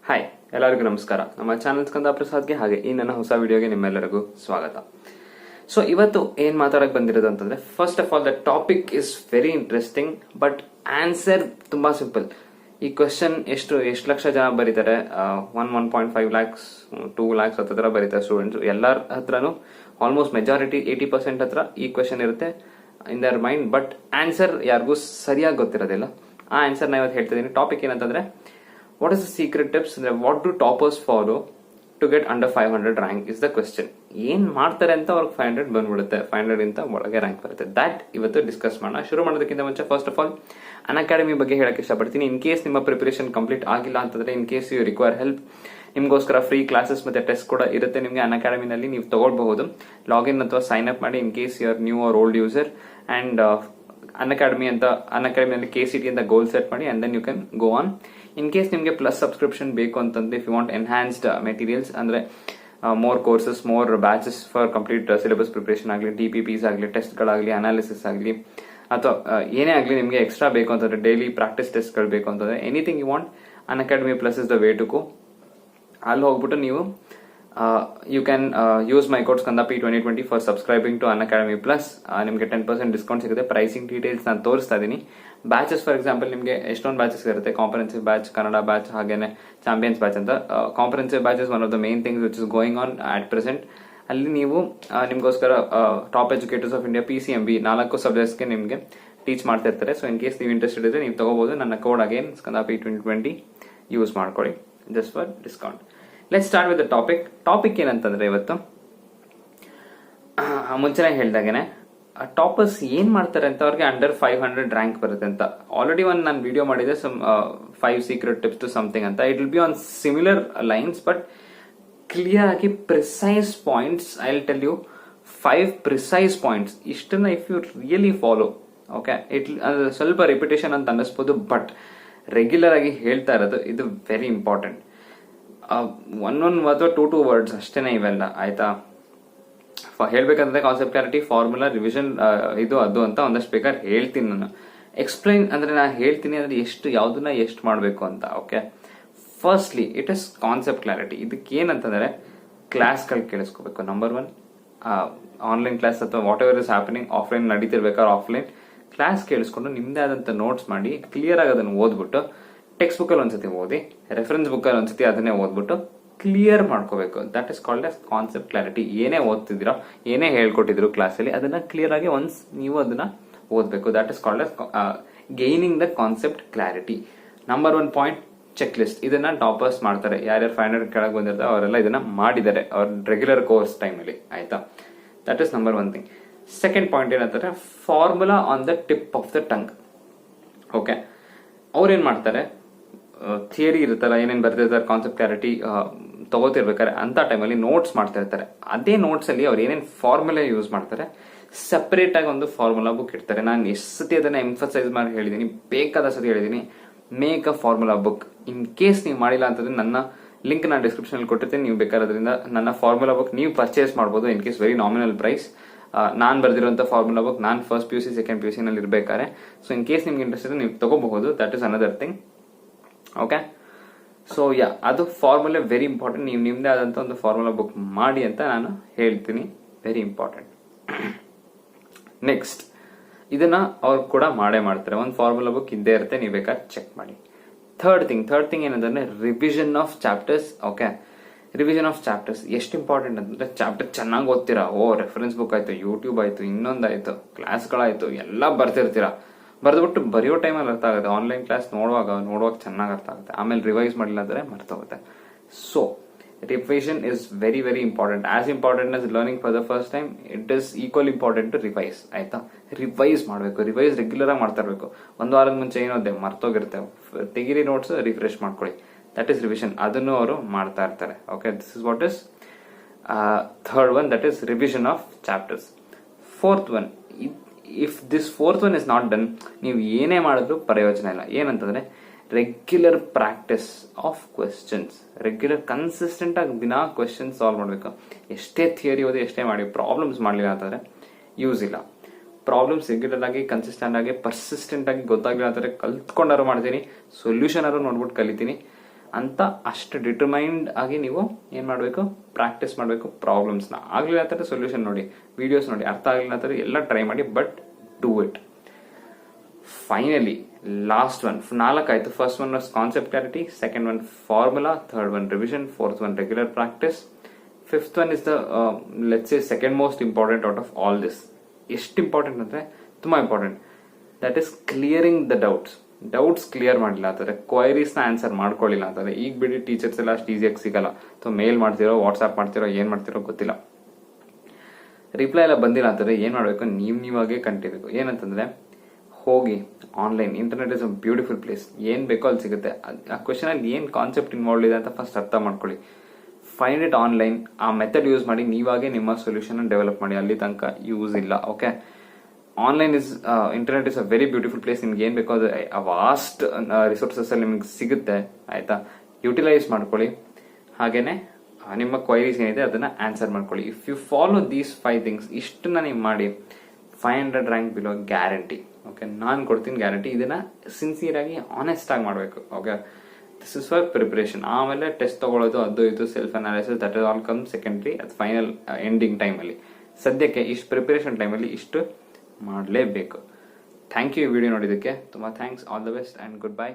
Hi, ಎಲ್ಲರಿಗೂ ನಮಸ್ಕಾರ. ನಮ್ಮ ಚಾನಲ್ ಸ್ಕಂದ ಪ್ರಸಾದ್ಗೆ ಹಾಗೆ ಈ ನನ್ನ ಹೊಸ ವಿಡಿಯೋಗೆ ನಿಮ್ಮೆಲ್ಲರಿಗೂ ಸ್ವಾಗತ. ಸೊ ಇವತ್ತು ಏನ್ ಮಾತಾಡಕ್ ಬಂದಿರೋದು ಅಂತಂದ್ರೆ, first of all the topic is very interesting, but answer ತುಂಬಾ ಸಿಂಪಲ್. ಈ ಕ್ವೆಶನ್ ಎಷ್ಟು ಲಕ್ಷ ಜನ ಬರೀತಾರೆ, 1.5 lakhs 2 lakhs ಹತ್ರ ಬರೀತಾರೆ ಸ್ಟೂಡೆಂಟ್ಸ್. ಎಲ್ಲರ ಹತ್ರನು ಆಲ್ಮೋಸ್ಟ್ ಮೆಜಾರಿಟಿ 80% ಹತ್ರ ಈ ಕ್ವೆಶನ್ ಇರುತ್ತೆ in their mind, but answer ಯಾರಿಗೂ ಸರಿಯಾಗಿ ಗೊತ್ತಿರೋದಿಲ್ಲ. ಆ ಆನ್ಸರ್ ನಾ ಇವತ್ತು ಹೇಳ್ತಿದ್ದೀನಿ. ಟಾಪಿಕ್ ಏನಂತಂದ್ರೆ, what is the secret tips? What do toppers follow to get under 500 rank is the question. ಏನ್ ಮಾಡ್ತಾರೆ ಅಂತ ಅವ್ರಿಗೆ 500 ಬಂದ್ಬಿಡುತ್ತೆ, 500 ಇಂತ ಒಳಗೆ ರ್ಯಾಂಕ್ ಬರುತ್ತೆ. ದಟ್ ಇವತ್ತು ಡಿಸ್ಕಸ್ ಮಾಡೋಣ. ಶುರು ಮಾಡೋದಕ್ಕಿಂತ ಮುಂಚೆ ಫಸ್ಟ್ ಆಫ್ ಆಲ್ ಅನ್ಅಕಾಡೆಮಿ ಬಗ್ಗೆ ಹೇಳಕ್ ಇಷ್ಟಪಡ್ತೀನಿ. ಇನ್ ಕೇಸ್ ನಿಮ್ಮ ಪ್ರಿಪರೇಷನ್ ಕಂಪ್ಲೀಟ್ ಆಗಿಲ್ಲ ಅಂತಂದ್ರೆ, in case you require help, ನಿಮ್ಗೋಸ್ಕರ ಫ್ರೀ ಕ್ಲಾಸಸ್ ಮತ್ತೆ ಟೆಸ್ಟ್ ಕೂಡ ಇರುತ್ತೆ ನಿಮ್ಗೆ ಅನ್ಅಕಾಡೆಮಿನಲ್ಲಿ. ನೀವು ತಗೊಳ್ಬಹುದು. ಲಾಗಿನ್ ಅಥವಾ ಸೈನ್ ಅಪ್ ಮಾಡಿ, in case you are new or old user. And ಅನ್ಅಕಾಡೆಮಿಯಲ್ಲಿ KCET ಅಂತ ಗೋಲ್ ಸೆಟ್ ಮಾಡಿ, and then you can go on. In case ನಿಮಗೆ ಪ್ಲಸ್ ಸಬ್ಸ್ಕ್ರಿಪ್ಷನ್ ಬೇಕು ಅಂತಂದ್ರೆ, if you want enhanced materials ಅಂದ್ರೆ more courses, more batches for complete syllabus preparation ಆಗಲಿ, DPPs ಆಗಲಿ, ಟೆಸ್ಟ್ಗಳಾಗಲಿ, analysis ಆಗಲಿ, ಅಥವಾ ಏನೇ ಆಗಲಿ ನಿಮಗೆ ಎಕ್ಸ್ಟ್ರಾ ಬೇಕು ಅಂತಂದ್ರೆ, ಡೈಲಿ ಪ್ರಾಕ್ಟೀಸ್ ಟೆಸ್ಟ್ಗಳು ಬೇಕು ಅಂತಂದ್ರೆ, anything you want, Unacademy plus is the way to go. ಅಲ್ಲಿ ಹೋಗ್ಬಿಟ್ಟು ನೀವು you can use my code Skanda P2020 for subscribing to Unacademy plus. ನಿಮಗೆ 10% ಡಿಸ್ಕೌಂಟ್ ಸಿಗುತ್ತೆ. ಪ್ರೈಸಿಂಗ್ ಡೀಟೇಲ್ಸ್ ನಾನು ತೋರಿಸ್ತಾ ಇದ್ದೀನಿ. ಬ್ಯಾಚಸ್ ಫಾರ್ ಎಕ್ಸಾಂಪಲ್, ನಿಮಗೆ ಎಷ್ಟೊಂದು ಬ್ಯಾಚಸ್ ಇರುತ್ತೆ. ಕಾಂಪ್ರಹೆನ್ಸಿವ್ ಬ್ಯಾಚ್, ಕನ್ನಡ ಬ್ಯಾಚ್, ಹಾಗೇನೆ ಚಾಂಪಿಯನ್ಸ್ ಬ್ಯಾಚ್ ಅಂತ. Comprehensive batch is one of the main things which is going on at present. ಅಲ್ಲಿ ನೀವು ನಿಮಗೋಸ್ಕರ top educators of India PCMB 4 ಸಬ್ಜೆಕ್ಟ್ಸ್ಗೆ ನಿಮಗೆ ಟೀಚ್ ಮಾಡ್ತಾ ಇರ್ತಾರೆ. ಸೊ ಇನ್ ಕೇಸ್ ನೀವು ಇಂಟ್ರೆಸ್ಟೆಡ್ ಇದ್ರೆ ನೀವು ತಗೋಬಹುದು. ನನ್ನ ಕೋಡ್ ಅಗೇನ್ ಸ್ಕಂದ P2020 ಯೂಸ್ ಮಾಡ್ಕೊಳ್ಳಿ just for discount. Let start with the topic. Topic ಏನಂತಂದ್ರೆ, ಇವತ್ತು ಮುಂಚೆನೆ ಹೇಳ್ದಾಗೇನೆ ಟಾಪರ್ಸ್ ಏನ್ ಮಾಡ್ತಾರೆ ಅಂತ, ಅವ್ರಿಗೆ ಅಂಡರ್ 500 ರ್ಯಾಂಕ್ ಬರುತ್ತೆ ಅಂತ. ಆಲ್ರೆಡಿ ನಾನು ವಿಡಿಯೋ ಮಾಡಿದೆ, some 5 secret tips to something ಅಂತ. It will be on similar lines, but clear ಆಗಿ precise points. I will tell you 5 precise points. ಇಷ್ಟನ್ನ if you really follow, okay, ಸ್ವಲ್ಪ ರಿಪಿಟೇಷನ್ ಅಂತ ಅನ್ನಿಸ್ಬೋದು, ಬಟ್ ರೆಗ್ಯುಲರ್ ಆಗಿ ಹೇಳ್ತಾ ಇರೋದು ಇದು ವೆರಿ ಇಂಪಾರ್ಟೆಂಟ್. 1 ಅಥವಾ 2 ವರ್ಡ್ಸ್ ಅಷ್ಟೇನೆ ಇವೆಲ್ಲ, ಆಯ್ತಾ? ಹೇಳ್ಬೇಕಂದ್ರೆ ಕಾನ್ಸೆಪ್ಟ್ ಕ್ಲಾರಿಟಿ, ಫಾರ್ಮುಲಾ, ರಿವಿಷನ್, ಇದು ಅದು ಅಂತ ಒಂದಷ್ಟು ಬೇಕಾದ್ರೆ ಹೇಳ್ತೀನಿ ನಾನು. ಎಕ್ಸ್ಪ್ಲೈನ್ ಅಂದ್ರೆ ನಾನು ಹೇಳ್ತೀನಿ ಅಂದ್ರೆ ಯಾವ್ದನ್ನ ಎಷ್ಟು ಮಾಡಬೇಕು ಅಂತ. Okay, firstly it is concept clarity. ಇದಕ್ಕೆ ಏನಂತಂದ್ರೆ, ಕ್ಲಾಸ್ಗಳು ಕೇಳಿಸ್ಕೋಬೇಕು. ನಂಬರ್ 1, ಆನ್ಲೈನ್ ಕ್ಲಾಸ್ ಅಥವಾ whatever is happening, offline ನಡೀತಿರ್ಬೇಕಾದ್ರೆ ಆಫ್ಲೈನ್ ಕ್ಲಾಸ್ ಕೇಳಿಸ್ಕೊಂಡು ನಿಮ್ದೇ ಆದಂತ ನೋಟ್ಸ್ ಮಾಡಿ ಕ್ಲಿಯರ್ ಆಗಿ ಅದನ್ನು ಓದ್ಬಿಟ್ಟು, ಟೆಕ್ಸ್ಟ್ ಬುಕ್ ಅಲ್ಲಿ ಒಂದ್ಸತಿ ಓದಿ, ರೆಫರೆನ್ಸ್ ಬುಕ್ ಅಲ್ಲಿ ಒಂದ್ಸತಿ ಅದನ್ನೇ ಓದ್ಬಿಟ್ಟು ಕ್ಲಿಯರ್ ಮಾಡ್ಕೋಬೇಕು. That is called S concept clarity. ಏನೇ ಓದ್ತಿದ್ದೀರಾ, ಏನೇ ಹೇಳ್ಕೊಟ್ಟಿದ್ರು ಕ್ಲಾಸಲ್ಲಿ, ಅದನ್ನ ಕ್ಲಿಯರ್ ಆಗಿ ಒನ್ಸ್ ನೀವು ಅದನ್ನ ಓದ್ಬೇಕು. That is called as gaining the concept clarity. Number 1 point, check list. ಇದನ್ನ ಟಾಪರ್ಸ್ ಮಾಡ್ತಾರೆ. ಯಾರ್ಯಾರು 500 ಕೆಳಗೆ ಬಂದಿರ್ತಾರೆ ಅವರೆಲ್ಲ ಇದನ್ನ ಮಾಡಿದ್ದಾರೆ ಅವ್ರ ರೆಗ್ಯುಲರ್ ಕೋರ್ಸ್ ಟೈಮ್ ಅಲ್ಲಿ, ಆಯ್ತಾ? That is number 1 thing. Second point ಏನಂತಾರೆ, formula on the tip of the tongue. Okay, ಅವ್ರೇನ್ ಮಾಡ್ತಾರೆ, ಥಿಯರಿ ಇರುತ್ತಲ್ಲ, ಏನೇನ್ ಬರ್ತಿರ್ತಾರೆ, ಕಾನ್ಸೆಪ್ಟ್ ಕ್ಲಾರಿಟಿ ತಗೋತಿರ್ಬೇಕಾರೆ ಅಂತ ಟೈಮಲ್ಲಿ ನೋಟ್ಸ್ ಮಾಡ್ತಾ ಇರ್ತಾರೆ. ಅದೇ ನೋಟ್ಸ್ ಅಲ್ಲಿ ಅವ್ರು ಏನೇನ್ ಫಾರ್ಮುಲಾ ಯೂಸ್ ಮಾಡ್ತಾರೆ, ಸೆಪರೇಟ್ ಆಗಿ ಒಂದು ಫಾರ್ಮುಲಾ ಬುಕ್ ಇಡ್ತಾರೆ. ನಾನು ಎಷ್ಟು ಸತಿ ಅದನ್ನ ಎಂಫಸೈಸ್ ಮಾಡಿ ಹೇಳಿದೀನಿ, ಬೇಕಾದ ಸತಿ ಹೇಳಿದೀನಿ, make a formula book. In case ನೀವು ಮಾಡಿಲ್ಲ ಅಂತಂದ್ರೆ ನನ್ನ ಲಿಂಕ್ ನಾನು ಡಿಸ್ಕ್ರಿಪ್ಷನ್ ಅಲ್ಲಿ ಕೊಟ್ಟಿರ್ತೀನಿ. ನೀವು ಬೇಕಾದ್ರಿಂದ ನನ್ನ ಫಾರ್ಮುಲಾ ಬುಕ್ ನೀವು ಪರ್ಚೇಸ್ ಮಾಡಬಹುದು. In case very nominal price. ನಾನ್ ಬರ್ದಿರುವಂತ ಫಾರ್ಮುಲಾ ಬುಕ್ ನಾನು ಫಸ್ಟ್ PUC ಸೆಕೆಂಡ್ PUC ನಲ್ಲಿ ಇರ್ಬೇಕಾರೆ. ಸೊ ಇನ್ ಕೇಸ್ ನಿಮ್ಗೆ ಇಂಟ್ರೆಸ್ಟ್ ಇದೆ ನೀವು ತಗೋಬಹುದು. That is another thing. Okay, so ಅದು ಫಾರ್ಮುಲಾ ವೆರಿ ಇಂಪಾರ್ಟೆಂಟ್. ನೀವು ನಿಮ್ದೇ ಆದಂತ ಒಂದು ಫಾರ್ಮುಲಾ ಬುಕ್ ಮಾಡಿ ಅಂತ ನಾನು ಹೇಳ್ತೀನಿ. Very important. ನೆಕ್ಸ್ಟ್, ಇದನ್ನ ಅವ್ರು ಕೂಡ ಮಾಡೇ ಮಾಡ್ತಾರೆ. ಒಂದು ಫಾರ್ಮುಲಾ ಬುಕ್ ಇದ್ದೇ ಇರುತ್ತೆ, ನೀವು ಬೇಕಾದ್ರೆ ಚೆಕ್ ಮಾಡಿ. ಥರ್ಡ್ ಥಿಂಗ್ ಏನಂದ್ರೆ, revision of chapters. Okay, revision of chapters ಎಷ್ಟು ಇಂಪಾರ್ಟೆಂಟ್ ಅಂತಂದ್ರೆ, ಚಾಪ್ಟರ್ ಚೆನ್ನಾಗಿ ಓದ್ತೀರಾ, ರೆಫರೆನ್ಸ್ ಬುಕ್ ಆಯ್ತು, ಯೂಟ್ಯೂಬ್ ಆಯ್ತು, ಇನ್ನೊಂದಾಯ್ತು, ಕ್ಲಾಸ್ಗಳಾಯ್ತು, ಎಲ್ಲ ಬರ್ತಿರ್ತೀರಾ. ಬರ್ದ್ಬಿಟ್ಟು ಬರೆಯೋ ಟೈಮಲ್ಲಿ ಅರ್ಥ ಆಗುತ್ತೆ. ಆನ್ಲೈನ್ ಕ್ಲಾಸ್ ನೋಡುವಾಗ ಚೆನ್ನಾಗಿ ಅರ್ಥ ಆಗುತ್ತೆ. ಆಮೇಲೆ ರಿವೈಸ್ ಮಾಡಿಲ್ಲ ಅಂದ್ರೆ ಮರ್ತೋಗುತ್ತೆ. So revision is very very important. As important as learning for the first time, it is equal important to revise. ಆಯ್ತಾ? ರಿವೈಸ್ ಮಾಡಬೇಕು. ರಿವೈಸ್ ರೆಗ್ಯುಲರ್ ಆಗಿ ಮಾಡ್ತಾ ಇರಬೇಕು. ಒಂದು ವಾರದ ಮುಂಚೆ ಏನೋದೆ ಮರ್ತೋಗಿರುತ್ತೆ, ತೆಗಿರಿ ನೋಟ್ಸ್, ರಿಫ್ರೆಶ್ ಮಾಡ್ಕೊಳ್ಳಿ. That is revision. ಅದನ್ನು ಅವರು ಮಾಡ್ತಾ ಇರ್ತಾರೆ. Okay, this is what is third one, that is revision of chapters. Fourth one, if this fourth one is not done, ನೀವು ಏನೇ ಮಾಡಿದ್ರು ಪ್ರಯೋಜನ ಇಲ್ಲ. ಏನಂತಂದ್ರೆ, regular practice of questions. Regular consistent ಆಗಿ ದಿನ ಕ್ವೆಶ್ಚನ್ ಸಾಲ್ವ್ ಮಾಡಬೇಕು. ಎಷ್ಟೇ ಥಿಯರಿ ಓದಿ, ಎಷ್ಟೇ ಮಾಡಿ, ಪ್ರಾಬ್ಲಮ್ಸ್ ಮಾಡಲಿಲ್ಲ ಅಂತಂದ್ರೆ ಯೂಸ್ ಇಲ್ಲ. ಪ್ರಾಬ್ಲಮ್ಸ್ ರೆಗ್ಯುಲರ್ ಆಗಿ, ಕನ್ಸಿಸ್ಟೆಂಟ್ ಆಗಿ, ಪರ್ಸಿಸ್ಟೆಂಟ್ ಆಗಿ ಗೊತ್ತಾಗಿಲ್ಲ ಅಂತಂದ್ರೆ ಕಲ್ತ್ಕೊಂಡಾರು ಮಾಡ್ತೀನಿ, ಸೊಲ್ಯೂಷನ್ ಆರು ನೋಡ್ಬಿಟ್ಟು ಕಲಿತೀನಿ. ಅಂತ ಅಷ್ಟು ಡಿಟರ್ಮೈನ್ಡ್ ಆಗಿ ನೀವು ಏನು ಮಾಡಬೇಕು, ಪ್ರಾಕ್ಟೀಸ್ ಮಾಡಬೇಕು ಪ್ರಾಬ್ಲಮ್ಸ್ನ. ಆಗಲಿಲ್ಲ ಅಂತಾರೆ ಸೊಲ್ಯೂಷನ್ ನೋಡಿ, ವಿಡಿಯೋಸ್ ನೋಡಿ, ಅರ್ಥ ಆಗಲಿಲ್ಲ ಅಂತಾರೆ ಎಲ್ಲ ಟ್ರೈ ಮಾಡಿ, but do it. Finally last one, 4 ಆಯ್ತು. First one was concept clarity, second one formula, third one revision, fourth one regular practice, fifth one is the let's say second most important out of all this. ಎಷ್ಟು important ಅಂದ್ರೆ ತುಂಬಾ important. That is clearing the doubts clear ಮಾಡಿಲ್ಲ ಅಂತಂದ್ರೆ, queries ನ answer ಮಾಡ್ಕೊಳ್ಳಿಲ್ಲ ಅಂತಂದ್ರೆ, ಈಗ ಬಿಡಿ teachers ಎಲ್ಲ ಅಷ್ಟು ಈಸಿಯಾಗಿ ಸಿಗಲ್ಲ. ಸೊ ಮೇಲ್ ಮಾಡ್ತಿರೋ, ವಾಟ್ಸ್ಆಪ್ ಮಾಡ್ತಿರೋ, ಏನ್ ಮಾಡ್ತಿರೋ ಗೊತ್ತಿಲ್ಲ, ರಿಪ್ಲೈ ಎಲ್ಲ ಬಂದಿಲ್ಲ ಅಂತಂದ್ರೆ ಏನ್ ಮಾಡ್ಬೇಕು, ನೀವಾಗೇ ಕಂಟಿಬೇಕು. ಏನಂತಂದ್ರೆ ಹೋಗಿ online, internet is a beautiful place, ಏನ್ ಬೇಕೋ ಅಲ್ಲಿ ಸಿಗುತ್ತೆ. ಆ ಕ್ವಶನ್ ಅಲ್ಲಿ ಏನ್ ಕಾನ್ಸೆಪ್ಟ್ ಇನ್ವಾಲ್ವ್ ಇದೆ ಅಂತ ಫಸ್ಟ್ ಅರ್ಥ ಮಾಡ್ಕೊಳ್ಳಿ. ಫೈಂಡ್ ಇಟ್ ಆನ್ಲೈನ್, ಆ ಮೆಥಡ್ ಯೂಸ್ ಮಾಡಿ ನೀವಾಗೆ ನಿಮ್ಮ ಸೊಲ್ಯೂಷನ್ ಡೆವಲಪ್ ಮಾಡಿ. ಅಲ್ಲಿ ತನಕ ಯೂಸ್ ಇಲ್ಲ. Okay, online internet is a very beautiful place. ನಿಮ್ಗೆ ಏನ್ ಬೇಕೋ ಅದು ವಾಸ್ಟ್ ರಿಸೋರ್ಸಸ್ ಅಲ್ಲಿ ನಿಮ್ಗೆ ಸಿಗುತ್ತೆ. ಆಯ್ತಾ, ಯುಟಿಲೈಸ್ ಮಾಡ್ಕೊಳ್ಳಿ. ಹಾಗೇನೆ ನಿಮ್ಮ ಕ್ವೈರೀಸ್ ಏನಿದೆ ಅದನ್ನ ಆನ್ಸರ್ ಮಾಡ್ಕೊಳ್ಳಿ. If you follow these 5 things, ಇಷ್ಟನ್ನ ನೀವು ಮಾಡಿ 500 ರ್ಯಾಂಕ್ ಬಿಲೋ ಗ್ಯಾರಂಟಿ. ಓಕೆ, ನಾನು ಕೊಡ್ತೀನಿ ಗ್ಯಾರಂಟಿ. ಇದನ್ನ ಸಿನ್ಸಿಯರ್ ಆಗಿ ಆನೆಸ್ಟ್ ಆಗಿ ಮಾಡಬೇಕು. Okay, this is for preparation. ಆಮೇಲೆ ಟೆಸ್ಟ್ ತಗೊಳ್ಳೋದು, ಅದು ಇದು self analysis, that is all come secondary, ಅದು ಫೈನಲ್ ಎಂಡಿಂಗ್ ಟೈಮಲ್ಲಿ. ಸದ್ಯಕ್ಕೆ ಇಷ್ಟು ಪ್ರಿಪರೇಷನ್ ಟೈಮಲ್ಲಿ ಇಷ್ಟು ಮಾಡಲೇಬೇಕು. ಥ್ಯಾಂಕ್ ಯು ಈ ವಿಡಿಯೋ ನೋಡಿದ್ದಕ್ಕೆ. ತುಂಬ thanks. All the best and good bye.